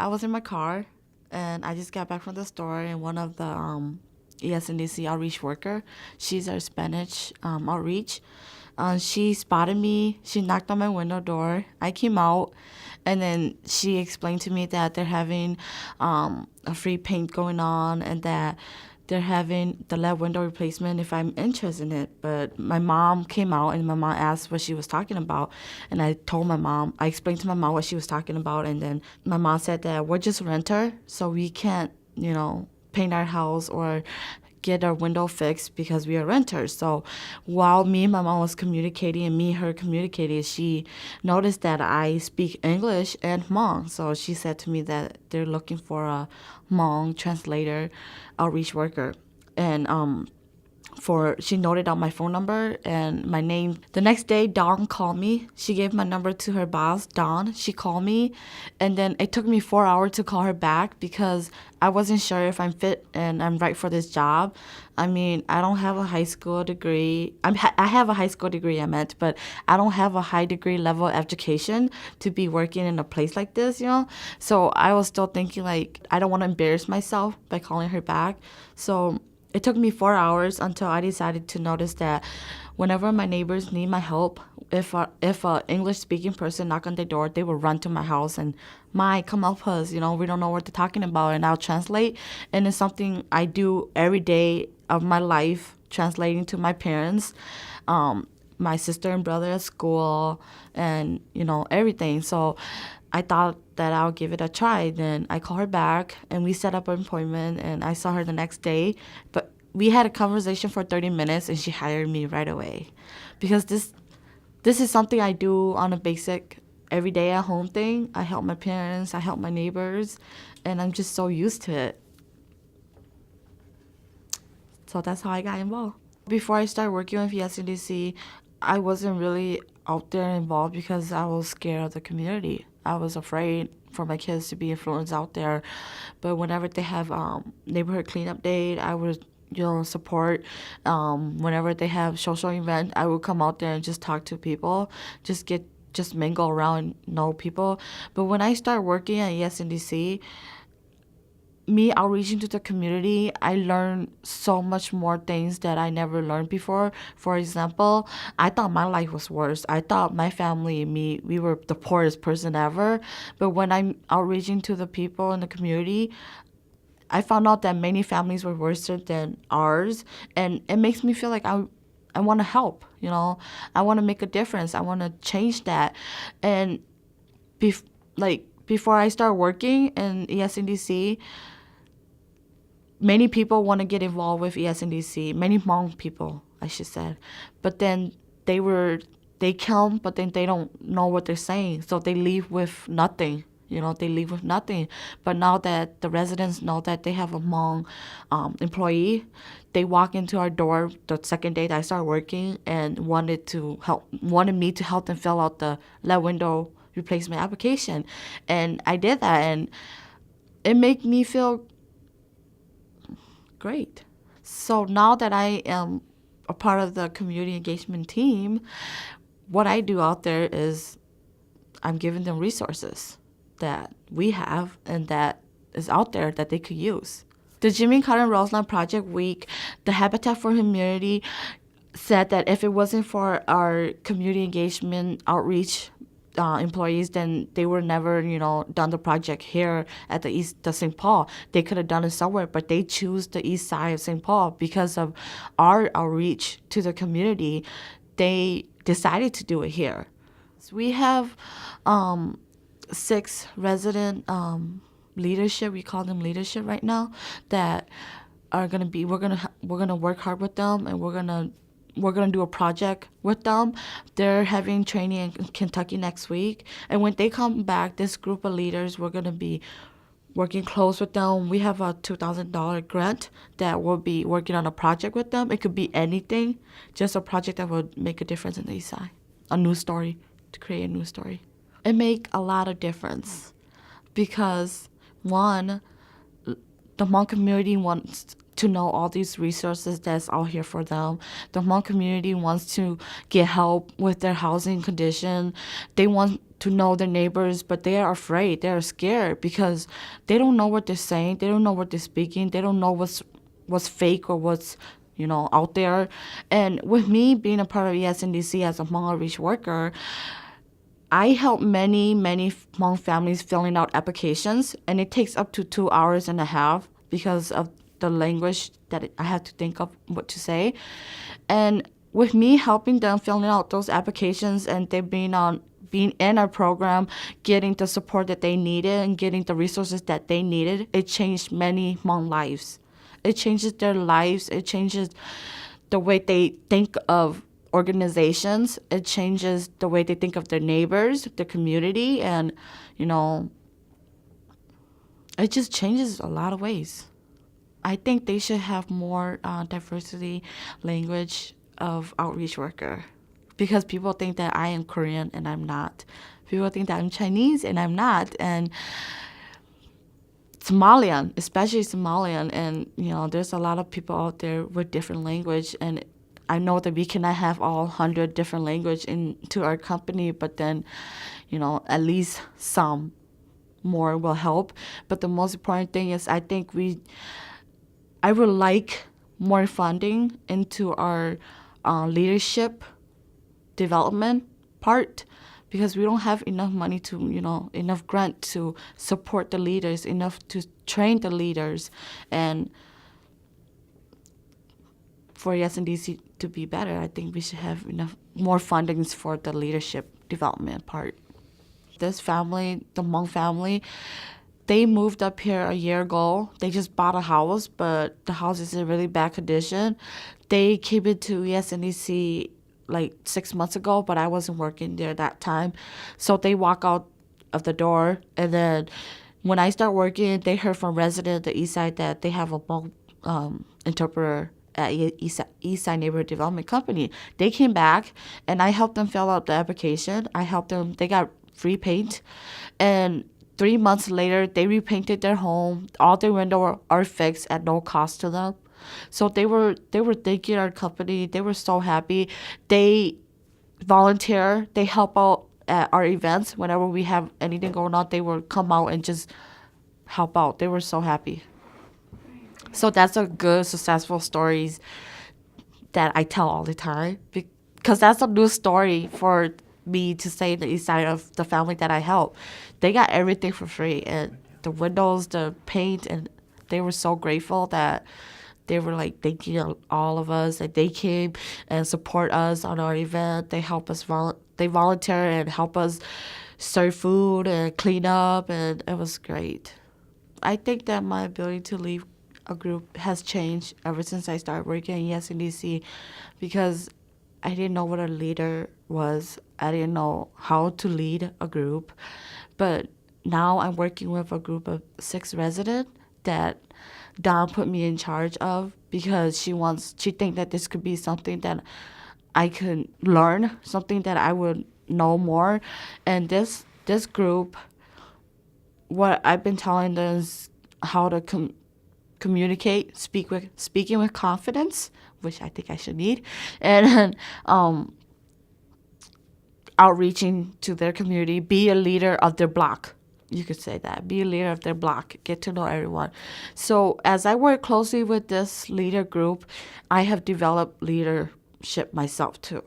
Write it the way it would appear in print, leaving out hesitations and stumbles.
I was in my car, and I just got back from the store, and one of the ESNDC outreach worker, she's our Spanish outreach. She spotted me. She knocked on my window door. I came out, and then she explained to me that they're having a free paint going on, and that they're having the lead window replacement if I'm interested in it. But my mom came out, and my mom asked what she was talking about. And I explained to my mom what she was talking about. And then my mom said that we're just renter, so we can't, paint our house or get our window fixed because we are renters. So while me and my mom was communicating and her communicating, she noticed that I speak English and Hmong. So she said to me that they're looking for a Hmong translator, outreach worker. And she noted down my phone number and my name. The next day, Dawn called me. She gave my number to her boss, Dawn. She called me, and then it took me 4 hours to call her back because I wasn't sure if I'm fit and I'm right for this job. I mean, I don't have a high school degree. I have a high school degree, I meant, but I don't have a high degree level of education to be working in a place like this. So I was still thinking, like, I don't want to embarrass myself by calling her back. So it took me 4 hours until I decided to notice that whenever my neighbors need my help, if a English speaking person knock on their door, they will run to my house and, come help us. We don't know what they're talking about, and I'll translate. And it's something I do every day of my life, translating to my parents, my sister and brother at school, and everything. So I thought that I'll give it a try. Then I called her back, and we set up an appointment, and I saw her the next day. But we had a conversation for 30 minutes, and she hired me right away, because this is something I do on a basic everyday at home thing. I help my parents, I help my neighbors, and I'm just so used to it. So that's how I got involved. Before I started working with ESNDC, I wasn't really out there involved because I was scared of the community. I was afraid for my kids to be influenced out there. But whenever they have neighborhood cleanup day, I would support. Whenever they have social event, I would come out there and just talk to people, just mingle around and know people. But when I started working at ESNDC, me outreaching to the community, I learned so much more things that I never learned before. For example, I thought my life was worse. I thought my family and me, we were the poorest person ever. But when I'm outreaching to the people in the community, I found out that many families were worse than ours. And it makes me feel like I want to help, I want to make a difference. I want to change that. And before I start working in ESNDC, many people want to get involved with ESNDC, many Hmong people, I should say. But then they come, but then they don't know what they're saying. So they leave with nothing. They leave with nothing. But now that the residents know that they have a Hmong employee, they walk into our door the second day that I started working and wanted me to help them fill out the lead window replacement application. And I did that, and it made me feel great. So now that I am a part of the community engagement team, what I do out there is I'm giving them resources that we have and that is out there that they could use. The Jimmy Carter Roseland Project Week, the Habitat for Humanity said that if it wasn't for our community engagement outreach employees, then they were never, done the project here at the St. Paul. They could have done it somewhere, but they choose the east side of St. Paul because of our outreach to the community. They decided to do it here. So we have 6 resident leadership. We call them leadership right now. That are gonna be. We're gonna work hard with them, and we're gonna do a project with them. They're having training in Kentucky next week. And when they come back, this group of leaders, we're gonna be working close with them. We have a $2,000 grant that we'll be working on a project with them. It could be anything, just a project that would make a difference in the East Side. A news story, to create a news story. It make a lot of difference because, one, the Hmong community wants to know all these resources that's out here for them. The Hmong community wants to get help with their housing condition. They want to know their neighbors, but they are afraid. They are scared because they don't know what they're saying. They don't know what they're speaking. They don't know what's fake or what's out there. And with me being a part of ESNDC as a Hmong outreach worker, I help many Hmong families filling out applications, and it takes up to 2.5 hours because of the language that I have to think of what to say. And with me helping them filling out those applications and they being in our program, getting the support that they needed and getting the resources that they needed, it changed many Hmong lives. It changes their lives. It changes the way they think of organizations. It changes the way they think of their neighbors, their community, and, it just changes a lot of ways. I think they should have more diversity language of outreach worker because people think that I am Korean and I'm not. People think that I'm Chinese and I'm not. And Somalian, especially Somalian, and there's a lot of people out there with different language, and I know that we cannot have all 100 different language into our company, but then, at least some more will help. But the most important thing is I think I would like more funding into our leadership development part, because we don't have enough money to, enough grant to support the leaders, enough to train the leaders, and for ESNDC to be better, I think we should have more fundings for the leadership development part. This family, the Hmong family, they moved up here a year ago. They just bought a house, but the house is in really bad condition. They came into ESNDC like 6 months ago, but I wasn't working there that time. So they walk out of the door, and then when I start working, they heard from residents at the East Side that they have a Hmong interpreter at East Side Neighborhood Development Company. They came back, and I helped them fill out the application. I helped them. They got free paint, and 3 months later, they repainted their home. All their windows are fixed at no cost to them. So they were thanking our company. They were so happy. They volunteer. They help out at our events whenever we have anything going on. They will come out and just help out. They were so happy. So that's a good, successful stories that I tell all the time, because that's a new story for me to say the East Side of the family that I help. They got everything for free, and the windows, the paint, and they were so grateful that they were like thanking all of us that they came and support us on our event. They help us they volunteer and help us serve food and clean up, and it was great. I think that my ability to lead a group has changed ever since I started working at ESNDC, because I didn't know what a leader was. I didn't know how to lead a group. But now I'm working with a group of 6 residents that Dawn put me in charge of, because she thinks that this could be something that I could learn, something that I would know more. And this group, what I've been telling them is how to communicate, speaking with confidence, which I think I should need, and outreaching to their community, be a leader of their block. You could say that. Be a leader of their block. Get to know everyone. So as I work closely with this leader group, I have developed leadership myself too.